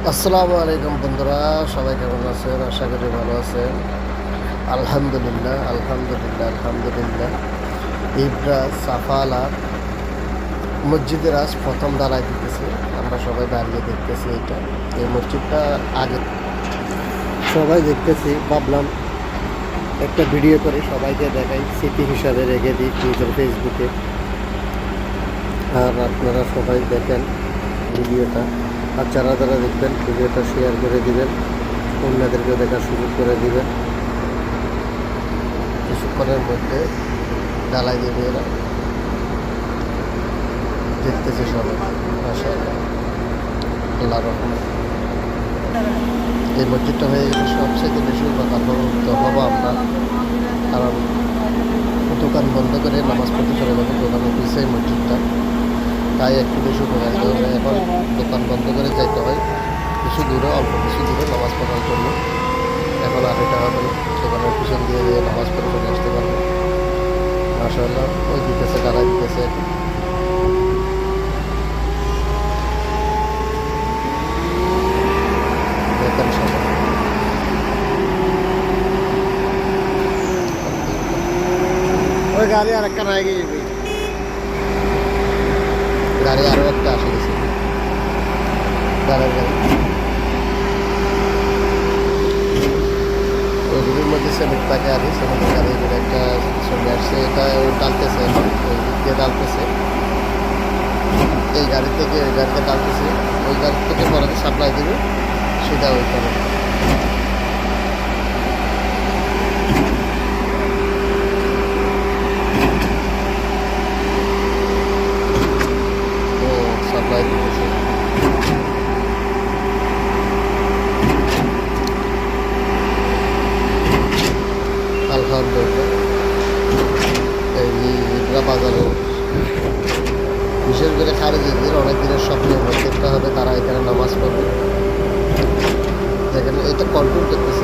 আসসালামু আলাইকুম বন্ধুরা, সবাই কেমন আছেন? আশা করি ভালো আছেন। আলহামদুলিল্লাহ আলহামদুলিল্লাহ আলহামদুলিল্লাহ। ইব্রা সাফালা মসজিদের আজ প্রথম ঢালাই দিতেছে। আমরা সবাই দাঁড়িয়ে দেখতেছি। এই মসজিদটা আগে সবাই দেখতেছি, ভাবলাম একটা ভিডিও করে সবাইকে দেখাই, স্মৃতি হিসাবে রেখে দিই নিজের ফেসবুকে। আর আপনারা সবাই দেখেন ভিডিওটা, আর যারা যারা দেখবেন ভিডিওটা শেয়ার করে দিবেন, অন্যদেরকে দেখার সুযোগ করে দিবেন। কিছুক্ষণের মধ্যে ঢালাই দেবে এরা, দেখতেছে সবাই। মাশাআল্লাহ, আল্লাহ রহমত। এই মসজিদটা হয়ে গেলে সবচেয়ে বেশি উপকার হবো আমরা, কারণ দোকান বন্ধ করে নামাজ পড়তে চলে যাবো। দোকানের পিছিয়ে মসজিদটা, তাই একটু বেশি উপকার হবে। এখন দোকান বন্ধ করে যাইতে হয় কিছু দূরে, অল্প কিছু দূরে নামাজ পড়ার জন্য। এখন আর এটা হবে না, দোকানের পিছন দিয়ে দিয়ে নামাজ পড়ে চলে আসতে পারবো। মাশাআল্লাহ, ওই দিতেছে, ডালা দিতেছে। দেখেন সবাই, ওই গাড়ি আর একটা নাই গিয়ে, গাড়ি আরও একটা আসে গেছে, গাড়ির গাড়ি। ওইগুলির মধ্যে সিমেন্ট থাকে, আর সিমেন্টের গাড়িগুলো একটা চলে আসছে। এটা ও টানতেছে, এখন ওই দিক দিয়ে টানতেছে। এই গাড়ি থেকে ওই গাড়িতে টানতেছে, ওই গাড়ি থেকে পরে সাপ্লাই দেবে, সেটা ওই করে। ও সাপ্লাই দিতেছে। আলহামদুলিল্লাহ। এই ইবরা বাজারে বিশেষ করে খারিজিদের অনেক দিনের স্বপ্ন মসজিদটা হবে, তারা এখানে নামাজ পড়বে। যেখানে এটা কন্ট্রোল করতেছে